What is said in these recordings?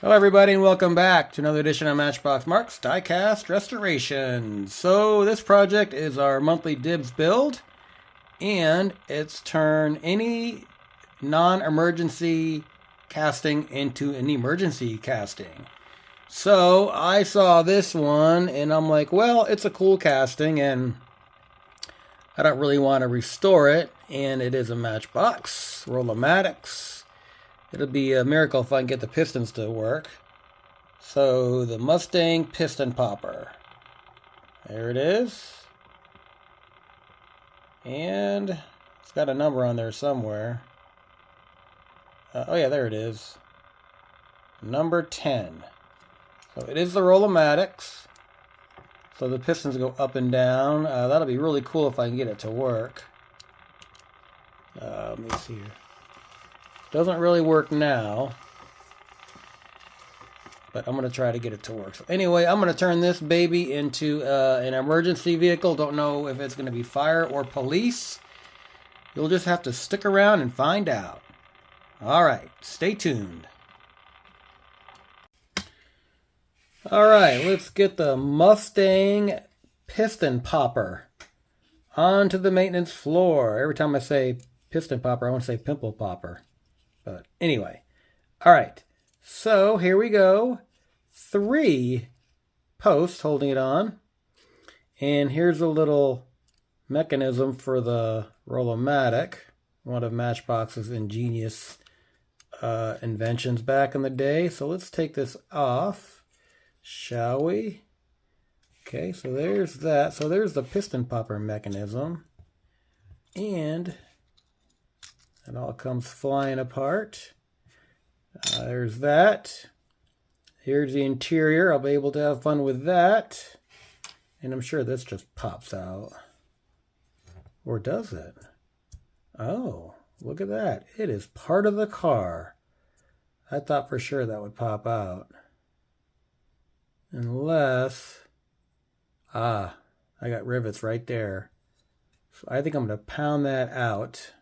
Hello everybody and welcome back to another edition of Matchbox Marks Diecast Restoration. So this project is our monthly DIBs build, and it's turn any non-emergency casting into an emergency casting. So I saw this one and I'm like, well, it's a cool casting and I don't really want to restore it, and it is a Matchbox, Roll-O-Matics. It'll be a miracle if I can get the pistons to work. So the Mustang Piston Popper. There it is. And it's got a number on there somewhere. Oh yeah, there it is. Number 10. So it is the Roll-O-Matics. So the pistons go up and down. That'll be really cool if I can get it to work. Let me see here. Doesn't really work now, but I'm going to try to get it to work. So anyway, I'm going to turn this baby into an emergency vehicle. Don't know if it's going to be fire or police. You'll just have to stick around and find out. All right, stay tuned. All right, let's get the Mustang Piston Popper onto the maintenance floor. Every time I say piston popper, I want to say pimple popper. But anyway, all right, so here we go. 3 posts holding it on. And here's a little mechanism for the Roll-O-Matic, one of Matchbox's ingenious inventions back in the day. So let's take this off, shall we? Okay, so there's that. So there's the piston popper mechanism. And it all comes flying apart. There's that. Here's the interior. I'll be able to have fun with that. And I'm sure this just pops out. Or does it? Oh, look at that. It is part of the car. I thought for sure that would pop out. Unless... I got rivets right there. So I think I'm going to pound that out.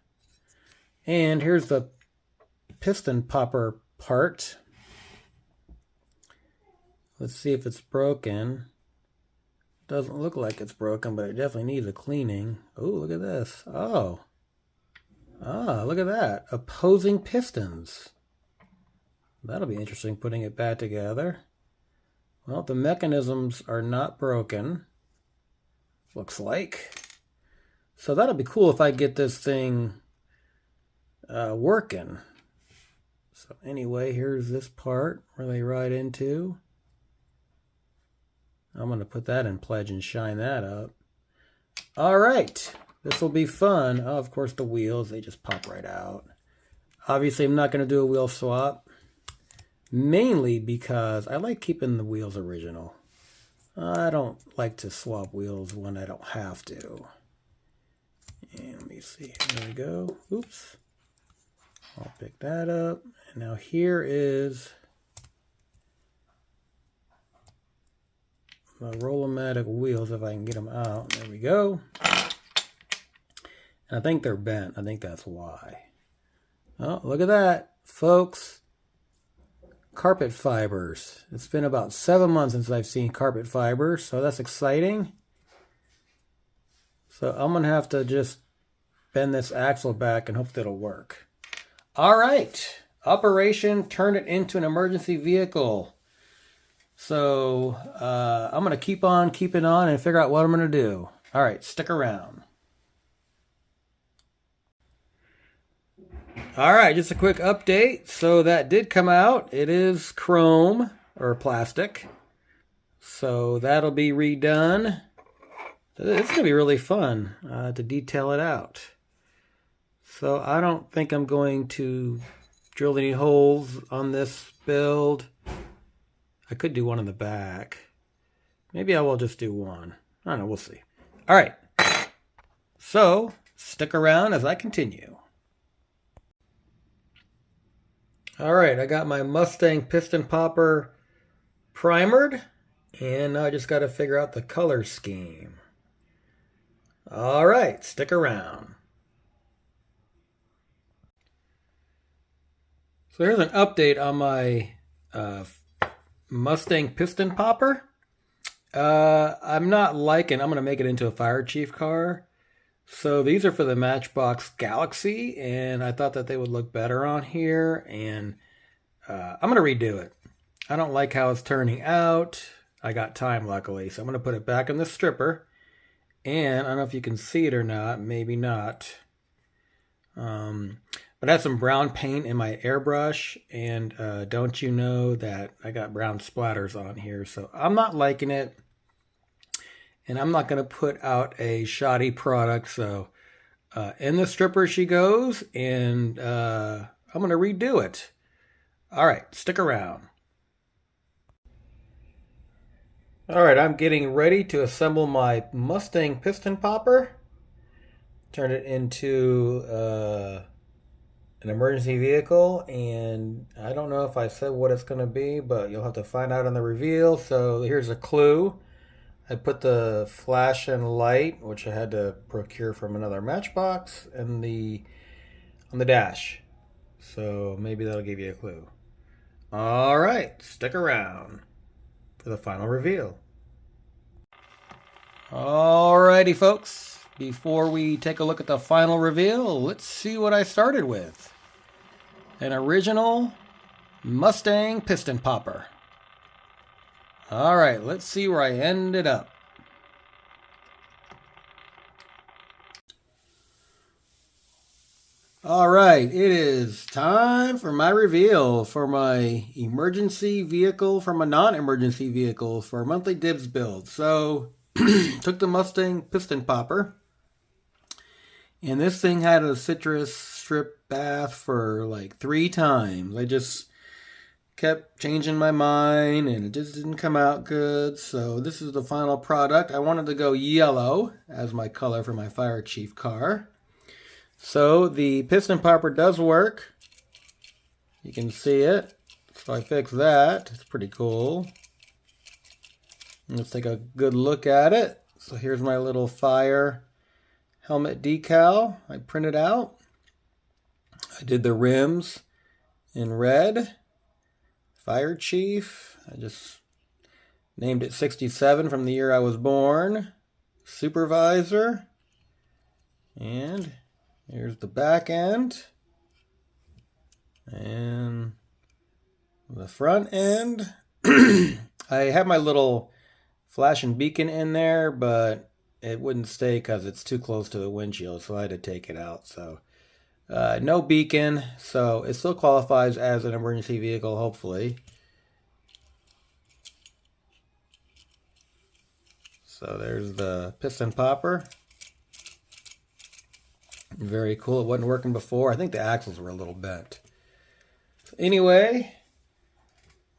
And here's the piston popper part. Let's see if it's broken. Doesn't look like it's broken, but it definitely needs a cleaning. Oh, look at this. Oh. Look at that. Opposing pistons. That'll be interesting putting it back together. Well, the mechanisms are not broken. Looks like. So that'll be cool if I get this thing working. So anyway, here's this part where they ride into. I'm going to put that in pledge and shine that up. All right, this will be fun. Oh, of course, the wheels, they just pop right out. Obviously, I'm not going to do a wheel swap, mainly because I like keeping the wheels original. I don't like to swap wheels when I don't have to. And let me see, here we go. Oops. I'll pick that up. And now here is my Roll-O-Matic wheels, if I can get them out. There we go. And I think they're bent. I think that's why. Oh, look at that, folks. Carpet fibers. It's been about 7 months since I've seen carpet fibers, so that's exciting. So I'm going to have to just bend this axle back and hope that it'll work. All right, operation, turn it into an emergency vehicle. So I'm going to keep on keeping on and figure out what I'm going to do. All right, stick around. All right, just a quick update. So that did come out. It is chrome or plastic. So that'll be redone. It's going to be really fun to detail it out. So I don't think I'm going to drill any holes on this build. I could do one in the back. Maybe I will just do one. I don't know, we'll see. All right. So stick around as I continue. All right, I got my Mustang Piston Popper primered, and now I just got to figure out the color scheme. All right, stick around. So here's an update on my Mustang Piston Popper. I'm going to make it into a fire chief car. So these are for the Matchbox Galaxy, and I thought that they would look better on here, and I'm going to redo it. I don't like how it's turning out. I got time, luckily, so I'm going to put it back in the stripper. And I don't know if you can see it or not, maybe not. But I have some brown paint in my airbrush, and don't you know that I got brown splatters on here, so I'm not liking it. And I'm not going to put out a shoddy product, so in the stripper she goes, and I'm going to redo it. All right, stick around. All right, I'm getting ready to assemble my Mustang Piston Popper. Turn it into an emergency vehicle, and I don't know if I said what it's going to be, but you'll have to find out on the reveal. So here's a clue. I put the flash and light, which I had to procure from another Matchbox, and on the dash. So maybe that'll give you a clue. All right, stick around for the final reveal. Alrighty, folks. Before we take a look at the final reveal, let's see what I started with. An original Mustang Piston Popper. Alright, let's see where I ended up. Alright, it is time for my reveal for my emergency vehicle from a non-emergency vehicle for a monthly DIBs build. So, took the Mustang Piston Popper. And this thing had a citrus strip bath for like 3 times. I just kept changing my mind and it just didn't come out good. So this is the final product. I wanted to go yellow as my color for my fire chief car. So the piston popper does work. You can see it. So I fixed that. It's pretty cool. Let's take a good look at it. So here's my little fire helmet decal I printed out. I did the rims in red. Fire Chief. I just named it 67 from the year I was born. Supervisor. And here's the back end. And the front end. I have my little flash and beacon in there, but it wouldn't stay because it's too close to the windshield, so I had to take it out. So no beacon, so it still qualifies as an emergency vehicle, hopefully. So there's the piston popper. Very cool. It wasn't working before. I think the axles were a little bent. So anyway,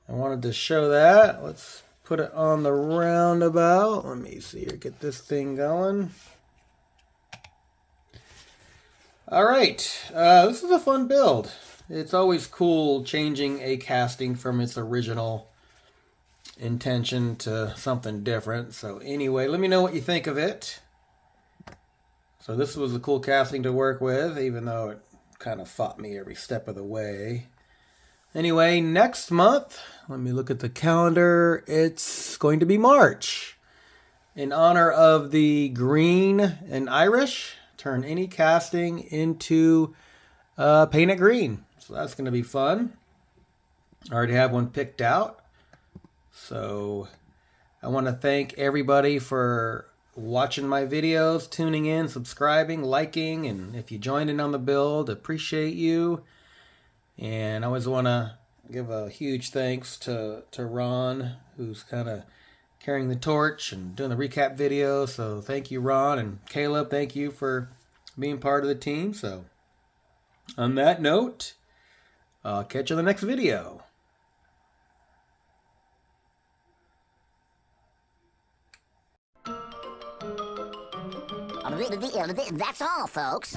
I wanted to show that. Let's put it on the roundabout. Let me see here. Get this thing going. All right. This is a fun build. It's always cool changing a casting from its original intention to something different. So anyway, let me know what you think of it. So this was a cool casting to work with, even though it kind of fought me every step of the way. Anyway, next month, let me look at the calendar. It's going to be March. In honor of the green and Irish, turn any casting into paint it green. So that's going to be fun. I already have one picked out. So I want to thank everybody for watching my videos, tuning in, subscribing, liking, and if you joined in on the build, appreciate you. And I always want to give a huge thanks to Ron, who's kind of carrying the torch and doing the recap video. So thank you, Ron, and Caleb, thank you for being part of the team. So on that note, I'll catch you in the next video. That's all, folks.